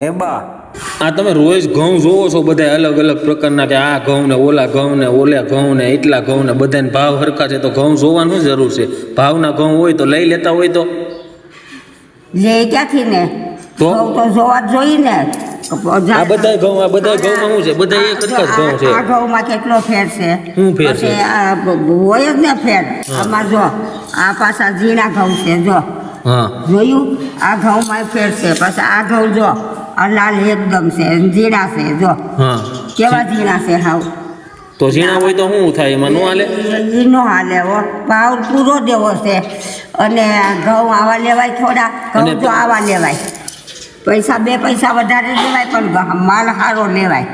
એ બા આ તમે રોજ ઘઉં જોવો છો બધા અલગ અલગ પ્રકારના કે આ ઘઉં ને ઓલા ઘઉં ને ઓલા ઘઉં ને એટલા ઘઉં ને બધાને ભાવ હરખા છે તો ઘઉં જોવાનું જરૂર છે. ભાવના ઘઉં હોય તો લઈ લેતા હોય તો લે ક્યાંથી ને તો તો જોવા જ જોઈએ ને. આ બધા ઘઉંમાં શું છે? બધા એક જ ઘઉં છે. આ ઘઉંમાં કેટલો ફેર છે? શું ફેર છે? આ હોય જ ને ફેર. આમાં જો આ પાછા ઝીણા ઘઉં છે જો. હા જોયું? આ ઘઉંમાં ફેર છે. પછી આ ઘઉં જો આ લાલ એકદમ છે ઝીણા છે જો. હા કેવા ઝીણા છે હાવ. તો ઝીણા હોય તો શું થાય? એમાં નો હાલે? એ નો હાલે હો. ભાવ પૂરો દેવો છે. અને ઘઉં આવા લેવાય થોડા, ઘઉં તો આવા લેવાય. પૈસા 2 પૈસા વધારે લેવાય પણ માલ સારો લેવાય.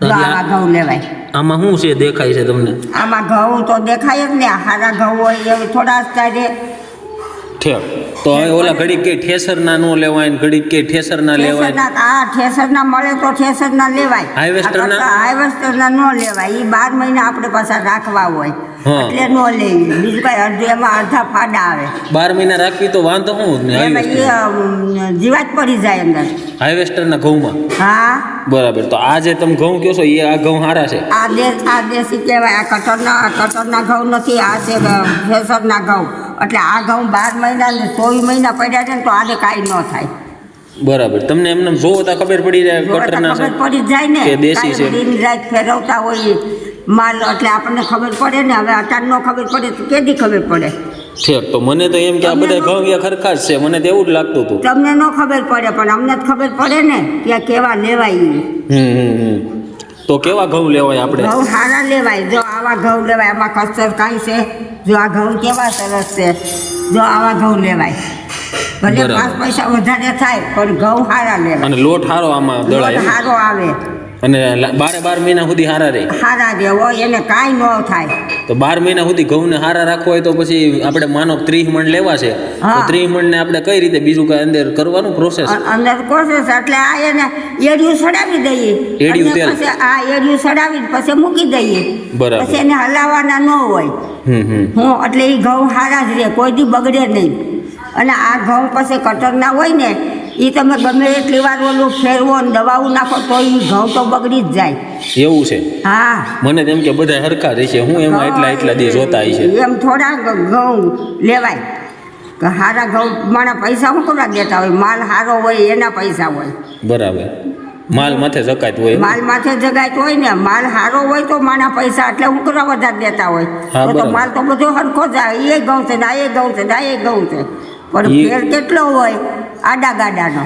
જો આવા ઘઉં લેવાય. આમાં શું છે દેખાય છે તમને? આમાં ઘઉં તો દેખાય જ ને. સારા ઘઉં હોય એ થોડા જ થાય. ઠેક તો હવે ઓલા ઘડીક કે ઠેસરના નો લેવાય ને ઘડીક કે ઠેસરના લેવાય. ઠેસરના મળે તો ઠેસરના લેવાય. હાઈવેસ્ટરના નો લેવાય. એ 12 મહિના આપણે પાછા રાખવા હોય એટલે નો લેવી. બીજું કઈ અડધું એમાં અડધા ફાડા આવે. 12 મહિના રાખવી તો વાંધો શું? જીવાત પડી જાય અંદર હાઈવેસ્ટરના ઘઉંમાં. હા બરાબર. તો આ જે તમે ઘઉં કહો છો એ આ ઘઉં સારા છે? આ દેશી કહેવાય. આ કટરના ઘઉં નથી. આ છે ઠેસરના ઘઉં. એટલે આ ઘઉં 12 મહિના ને 24 મહિના પડ્યા છે ને તો આને કાંઈ ન થાય. બરાબર. તમને એમને જોવો તો ખબર પડી જાય કટરના છે ખબર પડી જાય ને કે દેશી છે. દિન રાત ફેરવતા હોય માલ એટલે આપણને ખબર પડે ને. હવે અચાનક ન ખબર પડે તો કેદી ખબર પડે? ઠીક. તો મને તો એમ કે આ બધા ઘઉં એ ખરખા જ છે. મને તો એવું જ લાગતું હતું. તમને ન ખબર પડે પણ અમને જ ખબર પડે ને કે કેવા લેવાય. તો કેવા ઘઉં લેવાય આપણે? ઘઉં સારા લેવાય. જો આવા ઘઉં લેવાય. આમાં કસ્તર કાંઈ છે? જો આ ઘઉં કેવા સરસ છે. જો આવા ઘઉં લેવાય. ભલે 5 પૈસા વધારે થાય પણ ઘઉં સારા લેવાય. અને લોટ સારો આમાં દળાય. સારો આવે અને 12 મહિના સુધી સારા રહે. સારા રહે હોય એને કાંઈ ન થાય. તો 12 મહિના સુધી ઘઉંને સારા રાખવા હોય તો પછી આપણે માનો 30 મણ લેવા છે તો 30 મણને આપણે કઈ રીતે બીજું કઈ અંદર કરવાનું પ્રોસેસ? અંદર પ્રોસેસ એટલે આ એને એડિયું સડાવી દઈએ. પછી આ એડિયું સડાવીને પછી મૂકી દઈએ. બરાબર. પછી એને હલાવવાના ન હોય. એટલે એ ઘઉં સારા જ રહે. કોઈ દી બગડે નહીં. અને આ ઘઉં પછી કટરના હોય ને એ તમે ગમે એટલી વાર ઓલું ફેરવો ને દવાઓ નાખો તો એ ઘઉં તો બગડી જ જાય. એવું છે? હા. મને તેમ કે બધા હરખા રહેશે. હું એમાં એટલા દી જોતા છે એમ થોડા ઘઉં લેવાય. સારા ઘઉં મારા પૈસા શું કરવા દેતા હોય? માલ સારો હોય એના પૈસા હોય. બરાબર. માલ માથે જગાત હોય. માલ માથે જગાત હોય ને. માલ સારો હોય તો માના પૈસા એટલે હું કરવા વધારે દેતા હોય. તો માલ તો બધો હરખો જાય. એ ઘઉં છે ને આ એ ઘઉં છે ને આ એ ઘઉં છે પણ ફેર કેટલો હોય આડા ગાડાનો.